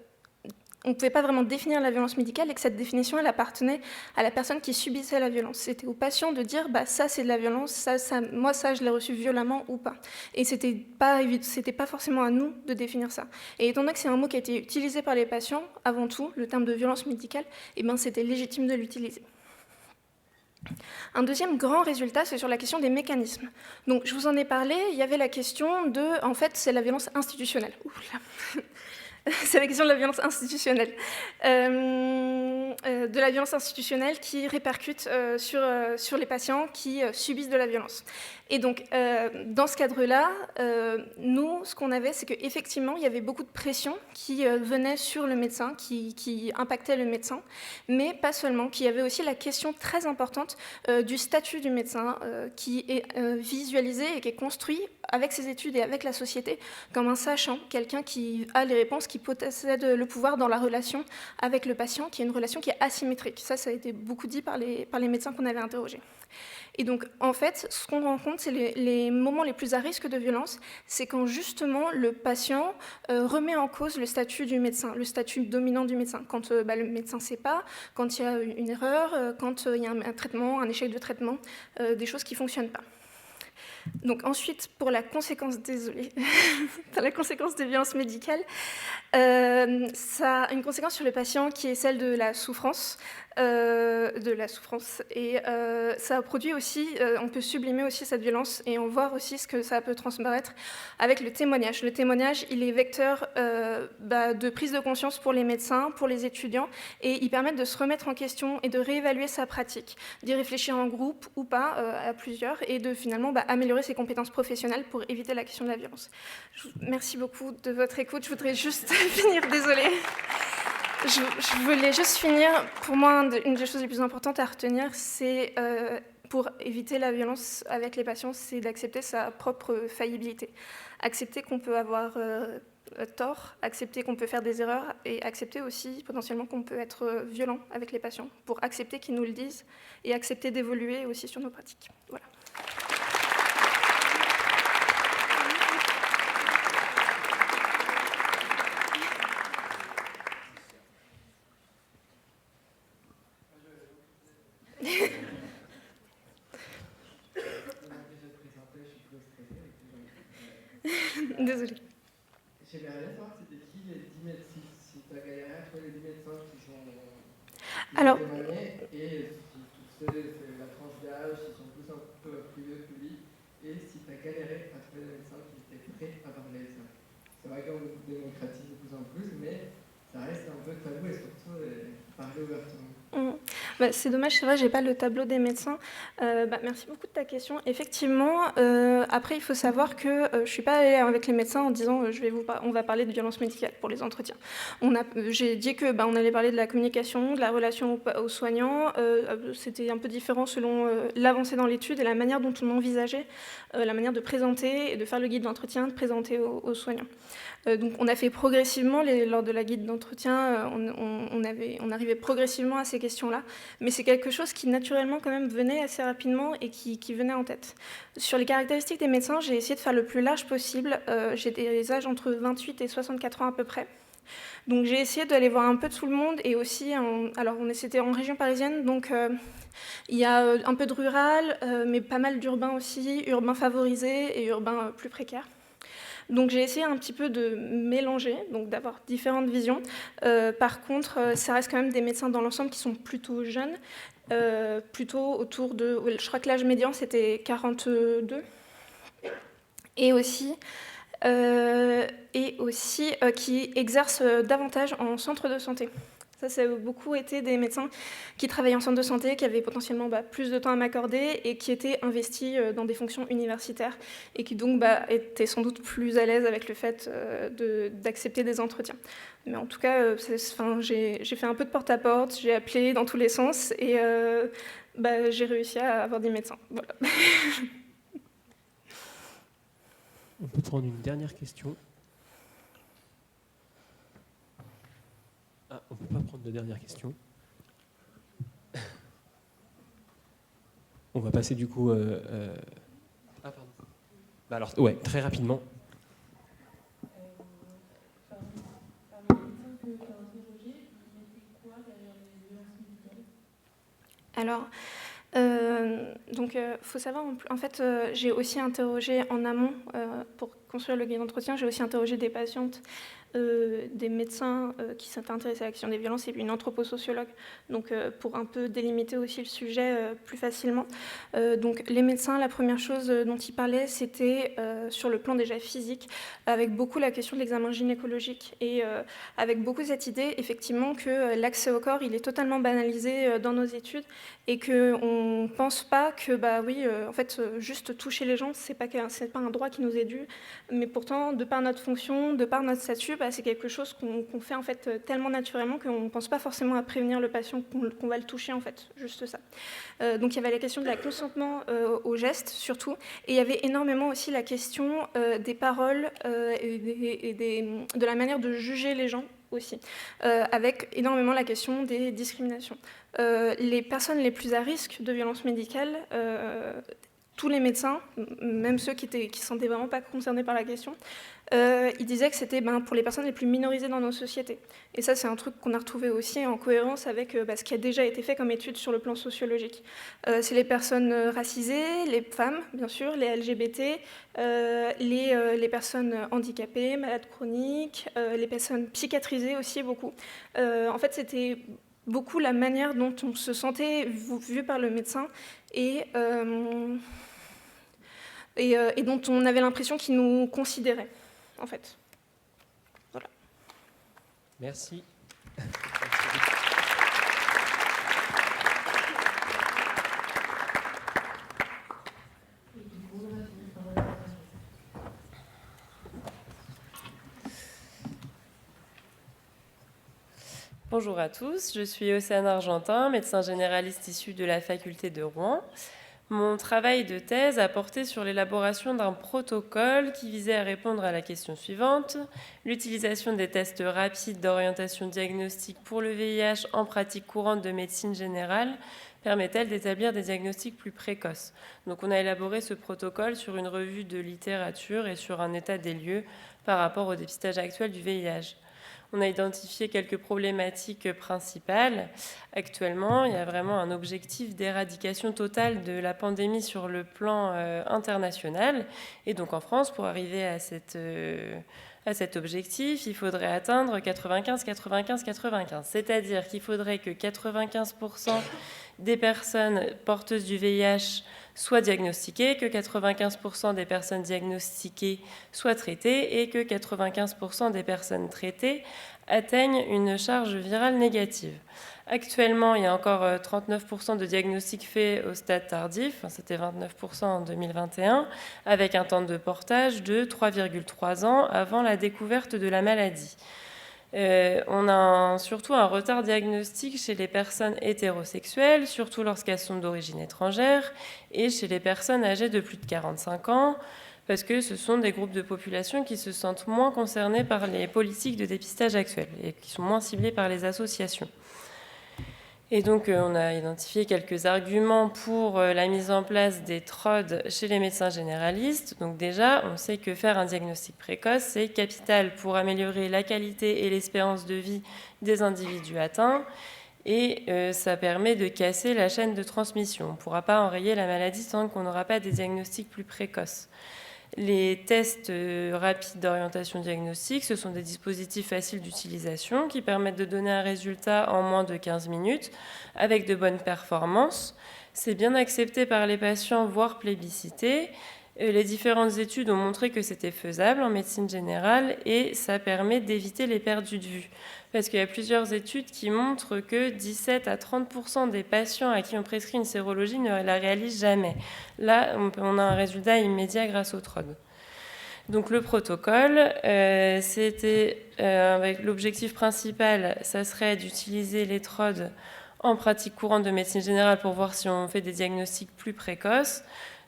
on ne pouvait pas vraiment définir la violence médicale et que cette définition, elle appartenait à la personne qui subissait la violence. C'était au patient de dire, ça c'est de la violence, moi ça je l'ai reçu violemment ou pas. Et c'était pas forcément à nous de définir ça. Et étant donné que c'est un mot qui a été utilisé par les patients, avant tout, le terme de violence médicale, c'était légitime de l'utiliser. Un deuxième grand résultat, c'est sur la question des mécanismes. Donc je vous en ai parlé, il y avait la question de, en fait, c'est la violence institutionnelle. C'est la question de la violence institutionnelle. De la violence institutionnelle qui répercute sur les patients qui subissent de la violence. Et donc, dans ce cadre-là, nous, ce qu'on avait, c'est qu'effectivement, il y avait beaucoup de pression qui venait sur le médecin, qui impactait le médecin, mais pas seulement, qu'il y avait aussi la question très importante du statut du médecin, qui est visualisé et qui est construit avec ses études et avec la société comme un sachant, quelqu'un qui a les réponses, qui possède le pouvoir dans la relation avec le patient, qui est une relation qui est asymétrique. Ça a été beaucoup dit par les médecins qu'on avait interrogés. Et donc, en fait, ce qu'on rencontre, c'est les moments les plus à risque de violence, c'est quand justement le patient remet en cause le statut du médecin, le statut dominant du médecin. Quand le médecin ne sait pas, quand il y a une erreur, quand il y a un traitement, un échec de traitement, des choses qui ne fonctionnent pas. Donc ensuite, pour la conséquence, désolée, pour la conséquence des violences médicales, ça a une conséquence sur le patient qui est celle de la souffrance. Et ça produit aussi, on peut sublimer aussi cette violence et on voit aussi ce que ça peut transparaître avec le témoignage. Le témoignage, il est vecteur de prise de conscience pour les médecins, pour les étudiants, et il permet de se remettre en question et de réévaluer sa pratique, d'y réfléchir en groupe ou pas, à plusieurs, et de finalement améliorer ses compétences professionnelles pour éviter la question de la violence. Merci beaucoup de votre écoute. Je voudrais juste finir, désolée. Je voulais juste finir. Pour moi, une des choses les plus importantes à retenir, c'est pour éviter la violence avec les patients, c'est d'accepter sa propre faillibilité. Accepter qu'on peut avoir tort, accepter qu'on peut faire des erreurs et accepter aussi potentiellement qu'on peut être violent avec les patients pour accepter qu'ils nous le disent et accepter d'évoluer aussi sur nos pratiques. Voilà. Désolée. J'aimerais savoir c'était qui les 10 médecins, si tu as galéré à trouver les 10 médecins qui Alors, témoigné, et si tu sais la tranche d'âge, s'ils sont tous un peu privé, public, et si tu as galéré à trouver des médecins qui étaient prêts à parler de ça. C'est vrai qu'on démocratise de plus en plus, mais ça reste un peu tabou et surtout parler ouvertement. C'est dommage, c'est vrai, j'ai pas le tableau des médecins. Merci beaucoup de ta question. Effectivement, après, il faut savoir que je suis pas allée avec les médecins en disant on va parler de violence médicale pour les entretiens. J'ai dit que on allait parler de la communication, de la relation aux soignants. C'était un peu différent selon l'avancée dans l'étude et la manière dont on envisageait la manière de présenter et de faire le guide d'entretien, de présenter aux soignants. Donc on a fait progressivement, lors de la guide d'entretien, on arrivait progressivement à ces questions-là, mais c'est quelque chose qui naturellement quand même venait assez rapidement et qui venait en tête. Sur les caractéristiques des médecins, j'ai essayé de faire le plus large possible. J'ai des âges entre 28 et 64 ans à peu près. Donc j'ai essayé d'aller voir un peu de tout le monde et aussi, c'était en région parisienne, donc il y a un peu de rural, mais pas mal d'urbain aussi, urbain favorisé et urbain plus précaire. Donc j'ai essayé un petit peu de mélanger, donc d'avoir différentes visions. Par contre, ça reste quand même des médecins dans l'ensemble qui sont plutôt jeunes, plutôt autour de... Je crois que l'âge médian, c'était 42. Et aussi qui exercent davantage en centre de santé. Ça a beaucoup été des médecins qui travaillaient en centre de santé, qui avaient potentiellement plus de temps à m'accorder et qui étaient investis dans des fonctions universitaires et qui donc étaient sans doute plus à l'aise avec le fait d'accepter des entretiens. Mais en tout cas, j'ai fait un peu de porte-à-porte, j'ai appelé dans tous les sens et j'ai réussi à avoir des médecins. Voilà. On peut prendre une dernière question. On ne peut pas prendre de dernière question. On va passer du coup... Ah, pardon. Alors, ouais, très rapidement. Alors, faut savoir, en fait, j'ai aussi interrogé en amont, pour construire le guide d'entretien, j'ai aussi interrogé des patientes, des médecins qui s'étaient intéressés à la question des violences et puis une anthroposociologue, donc pour un peu délimiter aussi le sujet plus facilement. Donc les médecins, la première chose dont ils parlaient, c'était sur le plan déjà physique, avec beaucoup la question de l'examen gynécologique et avec beaucoup cette idée, effectivement, que l'accès au corps, il est totalement banalisé dans nos études et qu'on ne pense pas que, en fait, juste toucher les gens, c'est pas un droit qui nous est dû, mais pourtant, de par notre fonction, de par notre statut, c'est quelque chose qu'on fait en fait tellement naturellement qu'on ne pense pas forcément à prévenir le patient qu'on va le toucher, en fait, juste ça. Donc il y avait la question de la consentement au geste, surtout, et il y avait énormément aussi la question des paroles et de la manière de juger les gens aussi, avec énormément la question des discriminations. Les personnes les plus à risque de violences médicales, tous les médecins, même ceux qui ne se sentaient vraiment pas concernés par la question, il disait que c'était pour les personnes les plus minorisées dans nos sociétés. Et ça, c'est un truc qu'on a retrouvé aussi en cohérence avec ce qui a déjà été fait comme étude sur le plan sociologique. C'est les personnes racisées, les femmes, bien sûr, les LGBT, les personnes handicapées, malades chroniques, les personnes psychiatrisées aussi, beaucoup. En fait, c'était beaucoup la manière dont on se sentait vu par le médecin et dont on avait l'impression qu'il nous considérait, en fait. Voilà. Merci. Bonjour à tous, je suis Océane Argentin, médecin généraliste issu de la faculté de Rouen. Mon travail de thèse a porté sur l'élaboration d'un protocole qui visait à répondre à la question suivante. L'utilisation des tests rapides d'orientation diagnostique pour le VIH en pratique courante de médecine générale permet-elle d'établir des diagnostics plus précoces? Donc on a élaboré ce protocole sur une revue de littérature et sur un état des lieux par rapport au dépistage actuel du VIH. On a identifié quelques problématiques principales. Actuellement, il y a vraiment un objectif d'éradication totale de la pandémie sur le plan international. Et donc en France, pour arriver à cet objectif, il faudrait atteindre 95-95-95. C'est-à-dire qu'il faudrait que 95% des personnes porteuses du VIH soient diagnostiquées, que 95% des personnes diagnostiquées soient traitées et que 95% des personnes traitées atteignent une charge virale négative. Actuellement, il y a encore 39% de diagnostics faits au stade tardif, c'était 29% en 2021, avec un temps de portage de 3,3 ans avant la découverte de la maladie. On a surtout un retard diagnostique chez les personnes hétérosexuelles, surtout lorsqu'elles sont d'origine étrangère, et chez les personnes âgées de plus de 45 ans, parce que ce sont des groupes de population qui se sentent moins concernés par les politiques de dépistage actuelles et qui sont moins ciblés par les associations. Et donc, on a identifié quelques arguments pour la mise en place des TROD chez les médecins généralistes. Donc déjà, on sait que faire un diagnostic précoce, c'est capital pour améliorer la qualité et l'espérance de vie des individus atteints. Et ça permet de casser la chaîne de transmission. On ne pourra pas enrayer la maladie tant qu'on n'aura pas des diagnostics plus précoces. Les tests rapides d'orientation diagnostique, ce sont des dispositifs faciles d'utilisation qui permettent de donner un résultat en moins de 15 minutes avec de bonnes performances. C'est bien accepté par les patients, voire plébiscité. Les différentes études ont montré que c'était faisable en médecine générale et ça permet d'éviter les perdus de vue. Parce qu'il y a plusieurs études qui montrent que 17 à 30% des patients à qui on prescrit une sérologie ne la réalisent jamais. Là, on a un résultat immédiat grâce au TROD. Donc le protocole, c'était avec l'objectif principal, ça serait d'utiliser les TROD en pratique courante de médecine générale pour voir si on fait des diagnostics plus précoces.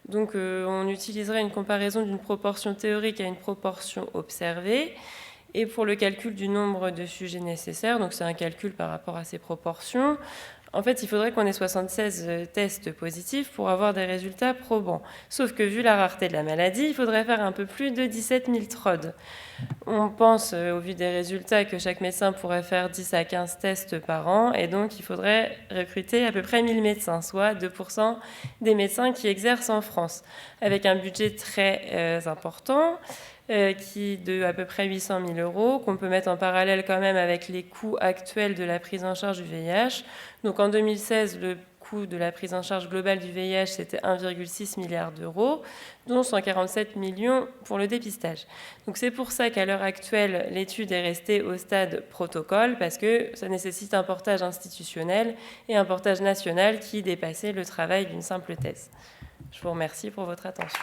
Donc on utiliserait une comparaison d'une proportion théorique à une proportion observée. Et pour le calcul du nombre de sujets nécessaires, donc c'est un calcul par rapport à ces proportions, en fait, il faudrait qu'on ait 76 tests positifs pour avoir des résultats probants. Sauf que vu la rareté de la maladie, il faudrait faire un peu plus de 17 000 TROD. On pense, au vu des résultats, que chaque médecin pourrait faire 10 à 15 tests par an, et donc il faudrait recruter à peu près 1000 médecins, soit 2% des médecins qui exercent en France, avec un budget très important, qui de à peu près 800 000 euros, qu'on peut mettre en parallèle quand même avec les coûts actuels de la prise en charge du VIH. Donc en 2016, le coût de la prise en charge globale du VIH, c'était 1,6 milliard d'euros, dont 147 millions pour le dépistage. Donc c'est pour ça qu'à l'heure actuelle, l'étude est restée au stade protocole, parce que ça nécessite un portage institutionnel et un portage national qui dépassait le travail d'une simple thèse. Je vous remercie pour votre attention.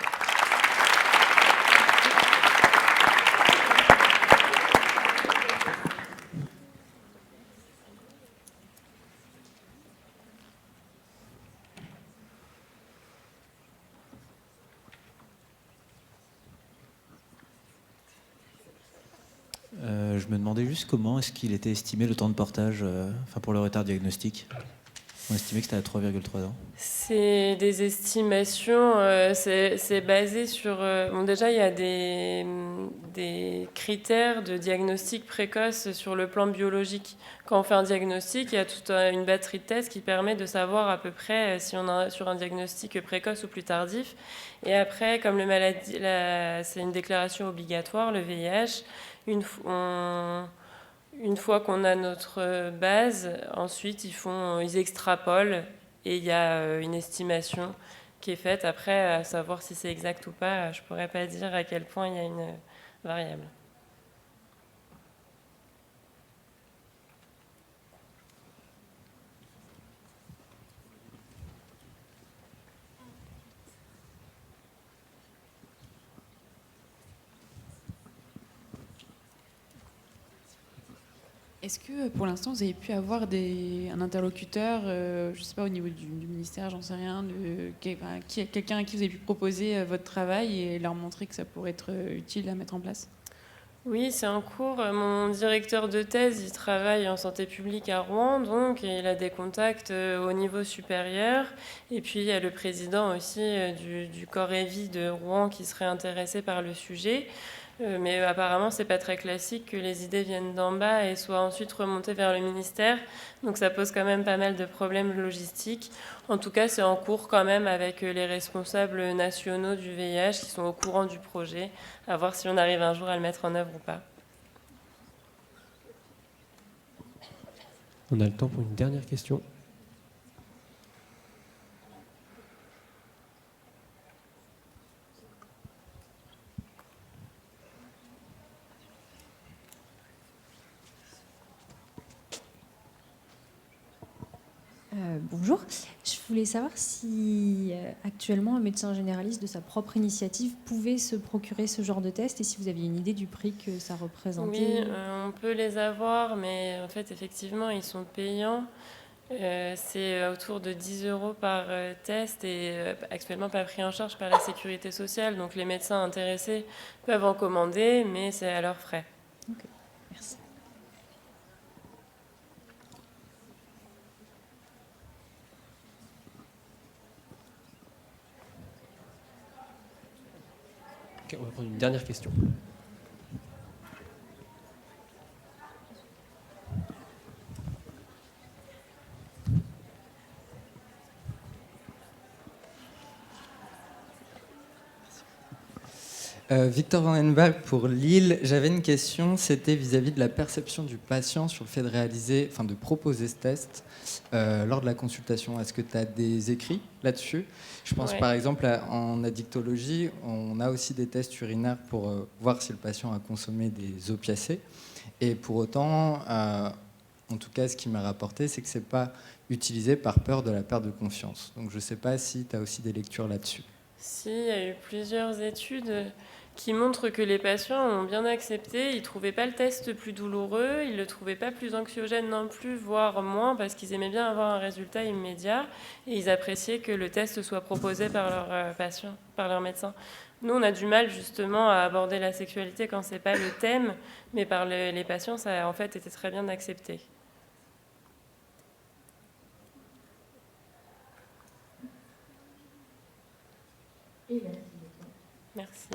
Je me demandais juste comment est-ce qu'il était estimé le temps de portage pour le retard diagnostique. On estimait que c'était à 3,3 ans. C'est des estimations, c'est basé sur... bon, déjà, il y a des critères de diagnostic précoce sur le plan biologique. Quand on fait un diagnostic, il y a toute une batterie de tests qui permet de savoir à peu près si on est sur un diagnostic précoce ou plus tardif. Et après, comme c'est une déclaration obligatoire, le VIH, une fois qu'on a notre base, ensuite, ils extrapolent. Et il y a une estimation qui est faite. Après, à savoir si c'est exact ou pas, je ne pourrais pas dire à quel point il y a une variable. Est-ce que pour l'instant vous avez pu avoir un interlocuteur, je ne sais pas, au niveau du ministère, j'en sais rien, quelqu'un à qui vous avez pu proposer votre travail et leur montrer que ça pourrait être utile à mettre en place? Oui, c'est en cours. Mon directeur de thèse, il travaille en santé publique à Rouen, donc, et il a des contacts au niveau supérieur. Et puis, il y a le président aussi du corps EVI de Rouen qui serait intéressé par le sujet. Mais apparemment, c'est pas très classique que les idées viennent d'en bas et soient ensuite remontées vers le ministère. Donc ça pose quand même pas mal de problèmes logistiques. En tout cas, c'est en cours quand même avec les responsables nationaux du VIH qui sont au courant du projet, à voir si on arrive un jour à le mettre en œuvre ou pas. On a le temps pour une dernière question. Bonjour, je voulais savoir si actuellement un médecin généraliste de sa propre initiative pouvait se procurer ce genre de test et si vous aviez une idée du prix que ça représentait. Oui, on peut les avoir, mais en fait, effectivement, ils sont payants. C'est autour de 10 € par test et actuellement pas pris en charge par la sécurité sociale. Donc les médecins intéressés peuvent en commander, mais c'est à leurs frais. Ok, merci. Ok, on va prendre une dernière question. Victor Vandenberg pour Lille. J'avais une question, c'était vis-à-vis de la perception du patient sur le fait de proposer ce test lors de la consultation. Est-ce que tu as des écrits là-dessus? Je pense par exemple en addictologie, on a aussi des tests urinaires pour voir si le patient a consommé des opiacés. Et pour autant, en tout cas, ce qui m'a rapporté, c'est que ce n'est pas utilisé par peur de la perte de confiance. Donc je ne sais pas si tu as aussi des lectures là-dessus. Si, il y a eu plusieurs études qui montrent que les patients ont bien accepté. Ils ne trouvaient pas le test plus douloureux, ils ne le trouvaient pas plus anxiogène non plus, voire moins, parce qu'ils aimaient bien avoir un résultat immédiat. Et ils appréciaient que le test soit proposé par leurs patients, par leurs médecins. Nous, on a du mal justement à aborder la sexualité quand ce n'est pas le thème, mais par les patients, ça a en fait été très bien accepté. Et merci. Merci.